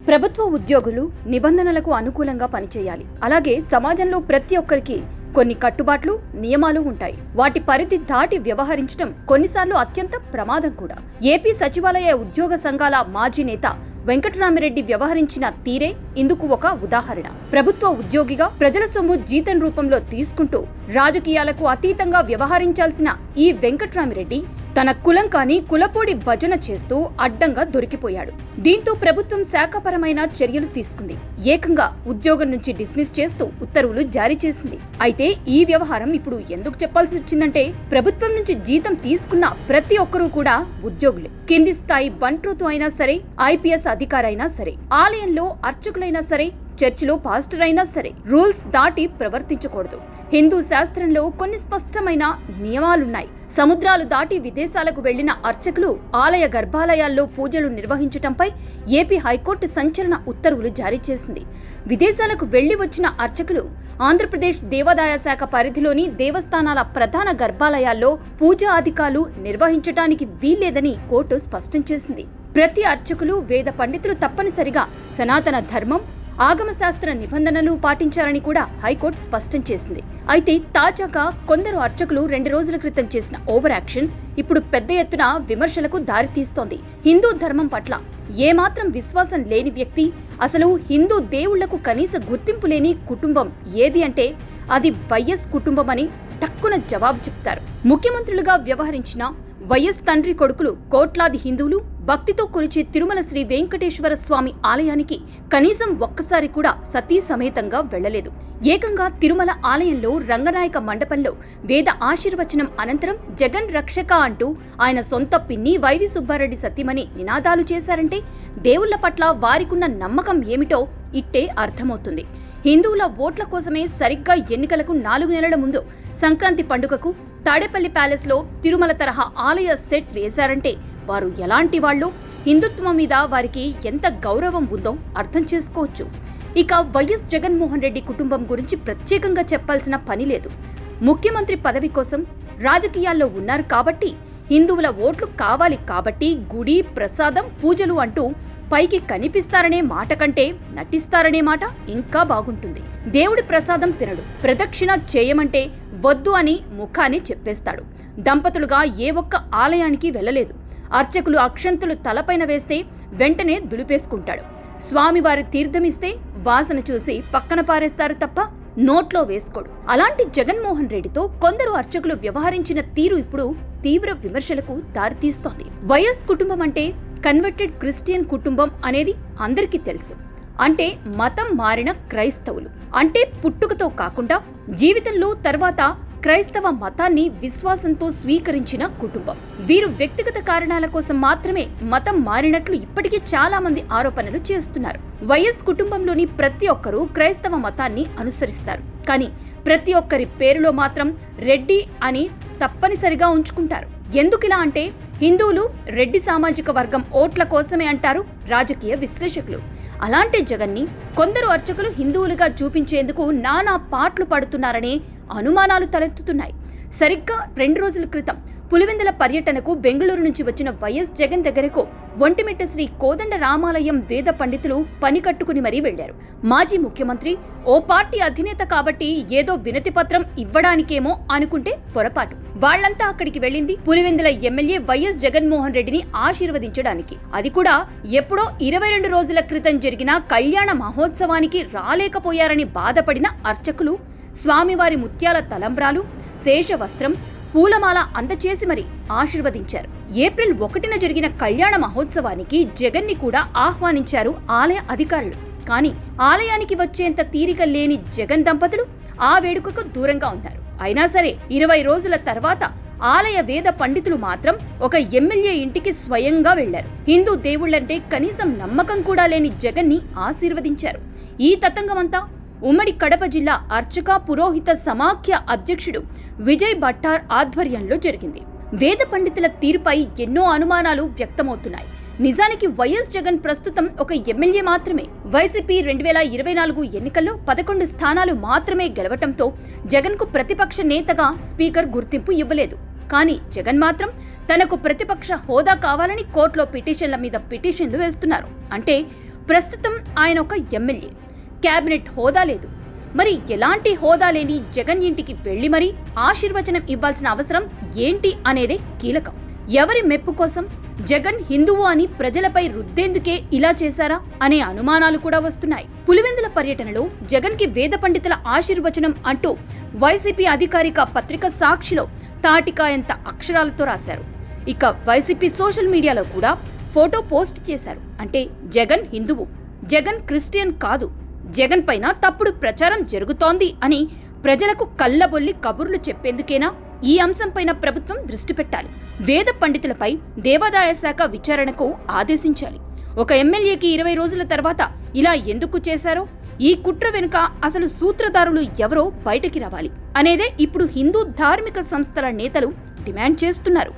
ప్రభుత్వ ఉద్యోగులు నిబంధనలకు అనుకూలంగా పనిచేయాలి. అలాగే సమాజంలో ప్రతి ఒక్కరికి కొన్ని కట్టుబాట్లు, నియమాలు ఉంటాయి. వాటి పరిధి దాటి వ్యవహరించడం కొన్నిసార్లు అత్యంత ప్రమాదం కూడా. ఏపీ సచివాలయ ఉద్యోగ సంఘాల మాజీ నేత వెంకటరామిరెడ్డి వ్యవహరించిన తీరే ఇందుకు ఒక ఉదాహరణ. ప్రభుత్వ ఉద్యోగిగా ప్రజల సొమ్ము జీతం రూపంలో తీసుకుంటూ రాజకీయాలకు అతీతంగా వ్యవహరించాల్సిన ఈ వెంకటరామిరెడ్డి తన కులం కాని కులపోడి భజన చేస్తూ అడ్డంగా దొరికిపోయాడు. దీంతో ప్రభుత్వం శాఖపరమైన చర్యలు తీసుకుంది. ఏకంగా ఉద్యోగం నుంచి డిస్మిస్ చేస్తూ ఉత్తర్వులు జారీ చేసింది. అయితే ఈ వ్యవహారం ఇప్పుడు ఎందుకు చెప్పాల్సి వచ్చిందంటే, ప్రభుత్వం నుంచి జీతం తీసుకున్న ప్రతి ఒక్కరూ కూడా ఉద్యోగులే. కింది స్థాయి బంట్రోతు అయినా సరే, ఐపీఎస్ అధికారైనా సరే, ఆలయంలో అర్చకులైనా సరే, చర్చిలో పాస్టర్ అయినా సరే రూల్స్ దాటి ప్రవర్తించకూడదు. హిందూ శాస్త్రంలో కొన్ని స్పష్టమైన నియమాలున్నాయి. సముద్రాలు దాటి విదేశాలకు వెళ్లిన అర్చకులు ఆలయ గర్భాలయాల్లో పూజలు నిర్వహించటంపై ఏపీ హైకోర్టు సంచలన ఉత్తర్వులు జారీ చేసింది. విదేశాలకు వెళ్లి వచ్చిన అర్చకులు ఆంధ్రప్రదేశ్ దేవాదాయ శాఖ పరిధిలోని దేవస్థానాల ప్రధాన గర్భాలయాల్లో పూజా అధికారులు నిర్వహించటానికి వీల్లేదని కోర్టు స్పష్టం చేసింది. ప్రతి అర్చకులు, వేద పండితులు తప్పనిసరిగా సనాతన ధర్మం, ఆగమశాస్త్ర నిబంధనలు పాటించాలని కూడా హైకోర్టు స్పష్టం చేసింది. అయితే తాజాగా కొందరు అర్చకులు 2 రోజుల క్రితం చేసిన ఓవర్ యాక్షన్ ఇప్పుడు పెద్ద ఎత్తున విమర్శలకు దారితీస్తోంది. హిందూ ధర్మం పట్ల ఏమాత్రం విశ్వాసం లేని వ్యక్తి, అసలు హిందూ దేవుళ్లకు కనీస గుర్తింపు లేని కుటుంబం ఏది అంటే అది వైఎస్ కుటుంబం అని టక్కున జవాబు చెప్తారు. ముఖ్యమంత్రులుగా వ్యవహరించిన వైఎస్ తండ్రి కొడుకులు కోట్లాది హిందువులు భక్తితో కొలిచే తిరుమల శ్రీ వెంకటేశ్వర స్వామి ఆలయానికి కనీసం ఒక్కసారి కూడా సతీ సమేతంగా వెళ్లలేదు. ఏకంగా తిరుమల ఆలయంలో రంగనాయక మండపంలో వేద ఆశీర్వచనం అనంతరం జగన్ రక్షక అంటూ ఆయన సొంత పిన్ని వైవి సుబ్బారెడ్డి సతీమణి నినాదాలు చేశారంటే దేవుళ్ల పట్ల వారికున్న నమ్మకం ఏమిటో ఇట్టే అర్థమవుతుంది. హిందువుల ఓట్ల కోసమే సరిగ్గా ఎన్నికలకు 4 నెలల ముందు సంక్రాంతి పండుగకు తాడేపల్లి ప్యాలెస్లో తిరుమల తరహా ఆలయ సెట్ వేశారంటే వారు ఎలాంటి వాళ్ళు, హిందుత్వం మీద వారికి ఎంత గౌరవం ఉందో అర్థం చేసుకోవచ్చు. ఇక వైఎస్ జగన్మోహన్ రెడ్డి కుటుంబం గురించి ప్రత్యేకంగా చెప్పాల్సిన పని లేదు. ముఖ్యమంత్రి పదవి కోసం రాజకీయాల్లో ఉన్నారు కాబట్టి, హిందువుల ఓట్లు కావాలి కాబట్టి గుడి, ప్రసాదం, పూజలు అంటూ పైకి కనిపిస్తారనే మాట కంటే నటిస్తారనే మాట ఇంకా బాగుంటుంది. దేవుడి ప్రసాదం తినడు, ప్రదక్షిణ చేయమంటే వద్దు అని ముఖాన్ని చెప్పేస్తాడు. దంపతులుగా ఏ ఒక్క ఆలయానికి వెళ్లలేదు. అర్చకులు అక్షంతులు తలపైన వేస్తే వెంటనే దులిపేసుకుంటాడు. స్వామివారి తీర్థమిస్తే వాసన చూసి పక్కన పారేస్తారు తప్ప నోట్లో వేసుకోడు. అలాంటి జగన్మోహన్ రెడ్డితో కొందరు అర్చకులు వ్యవహరించిన తీరు ఇప్పుడు తీవ్ర విమర్శలకు దారితీస్తోంది. వైఎస్ కుటుంబం అంటే కన్వర్టెడ్ క్రిస్టియన్ కుటుంబం అనేది అందరికీ తెలుసు. అంటే మతం మారిన క్రైస్తవులు. అంటే పుట్టుకతో కాకుండా జీవితంలో తర్వాత క్రైస్తవ మతాన్ని విశ్వాసంతో స్వీకరించిన కుటుంబం. వీరు వ్యక్తిగత కారణాల కోసం మాత్రమే మతం మారినట్లు ఇప్పటికీ చాలా మంది ఆరోపణలు చేస్తున్నారు. వైఎస్ కుటుంబంలోని ప్రతి ఒక్కరూ క్రైస్తవ మతాన్ని అనుసరిస్తారు. కానీ ప్రతి ఒక్కరి పేరులో మాత్రం రెడ్డి అని తప్పనిసరిగా ఉంచుకుంటారు. ఎందుకిలా అంటే హిందువులు రెడ్డి సామాజిక వర్గం ఓట్ల కోసమే అంటారు రాజకీయ విశ్లేషకులు. అలాంటి జగన్ని కొందరు అర్చకులు హిందువులుగా చూపించేందుకు నానా పాట్లు పడుతున్నారనే అనుమానాలు తలెత్తుతున్నాయి. సరిగ్గా 2 రోజుల క్రితం పులివెందుల పర్యటనకు బెంగళూరు నుంచి వచ్చిన వైఎస్ జగన్ దగ్గరకు ఒంటిమిట్ట శ్రీ కోదండ రామాలయం వేద పండితులు పని కట్టుకుని మరీ వెళ్లారు. మాజీ ముఖ్యమంత్రి ఓ పార్టీ అధినేత కాబట్టి ఏదో వినతి పత్రం ఇవ్వడానికేమో అనుకుంటే పొరపాటు. వాళ్లంతా అక్కడికి వెళ్లింది పులివెందుల ఎమ్మెల్యే వైఎస్ జగన్మోహన్ రెడ్డిని ఆశీర్వదించడానికి. అది కూడా ఎప్పుడో 22 రోజుల క్రితం జరిగిన కళ్యాణ మహోత్సవానికి రాలేకపోయారని బాధపడిన అర్చకులు స్వామివారి ముత్యాల తలంబ్రాలు, శేషవస్త్రం, పూలమాల అందచేసి మరి ఆశీర్వదించారు. ఏప్రిల్ 1న జరిగిన కళ్యాణ మహోత్సవానికి జగన్ని కూడా ఆహ్వానించారు ఆలయ అధికారులు. కానీ ఆలయానికి వచ్చేంత తీరిక లేని జగన్ దంపతులు ఆ వేడుకకు దూరంగా ఉన్నారు. అయినా సరే 20 రోజుల తర్వాత ఆలయ వేద పండితులు మాత్రం ఒక ఎమ్మెల్యే ఇంటికి స్వయంగా వెళ్లారు. హిందూ దేవుళ్లంటే కనీసం నమ్మకం కూడా లేని జగన్ని ఆశీర్వదించారు. ఈ తతంగమంతా ఉమ్మడి కడప జిల్లా అర్చక పురోహిత సమాఖ్య అధ్యక్షుడు విజయ్ భట్టార్ ఆధ్వర్యంలో జరిగింది. వేద పండితుల తీరుపై ఎన్నో అనుమానాలు వ్యక్తమవుతున్నాయి. నిజానికి వైఎస్ జగన్ ప్రస్తుతం ఒక ఎమ్మెల్యే మాత్రమే. వైసీపీ 2024 ఎన్నికల్లో 11 స్థానాలు మాత్రమే గెలవటంతో జగన్కు ప్రతిపక్ష నేతగా స్పీకర్ గుర్తింపు ఇవ్వలేదు. కానీ జగన్ మాత్రం తనకు ప్రతిపక్ష హోదా కావాలని కోర్టులో పిటిషన్ల మీద పిటిషన్లు వేస్తున్నారు. అంటే ప్రస్తుతం ఆయన ఒక ఎమ్మెల్యే, కేబినెట్ హోదా లేదు. మరి ఎలాంటి హోదా లేని జగన్ ఇంటికి వెళ్లి మరీ ఆశీర్వచనం ఇవ్వాల్సిన అవసరం ఏంటి అనేదే కీలకం. ఎవరి మెప్పు కోసం? జగన్ హిందువు అని ప్రజలపై రుద్దేందుకే ఇలా చేశారా అనే అనుమానాలు కూడా వస్తున్నాయి. పులివెందుల పర్యటనలో జగన్ కి వేద పండితుల ఆశీర్వచనం అంటూ వైసీపీ అధికారిక పత్రిక సాక్షిలో తాటికాయంత అక్షరాలతో రాశారు. ఇక వైసీపీ సోషల్ మీడియాలో కూడా ఫోటో పోస్ట్ చేశారు. అంటే జగన్ హిందువు, జగన్ క్రిస్టియన్ కాదు, జగన్ పైన తప్పుడు ప్రచారం జరుగుతోంది అని ప్రజలకు కళ్ళబొల్లి కబుర్లు చెప్పేందుకేనా ఈ అంశంపైన ప్రభుత్వం దృష్టి పెట్టాలి. వేద పండితులపై దేవాదాయ శాఖ విచారణకు ఆదేశించాలి. ఒక ఎమ్మెల్యేకి 20 రోజుల తర్వాత ఇలా ఎందుకు చేశారో, ఈ కుట్ర వెనుక అసలు సూత్రధారులు ఎవరో బయటకి రావాలి అనేదే ఇప్పుడు హిందూ ధార్మిక సంస్థల నేతలు డిమాండ్ చేస్తున్నారు.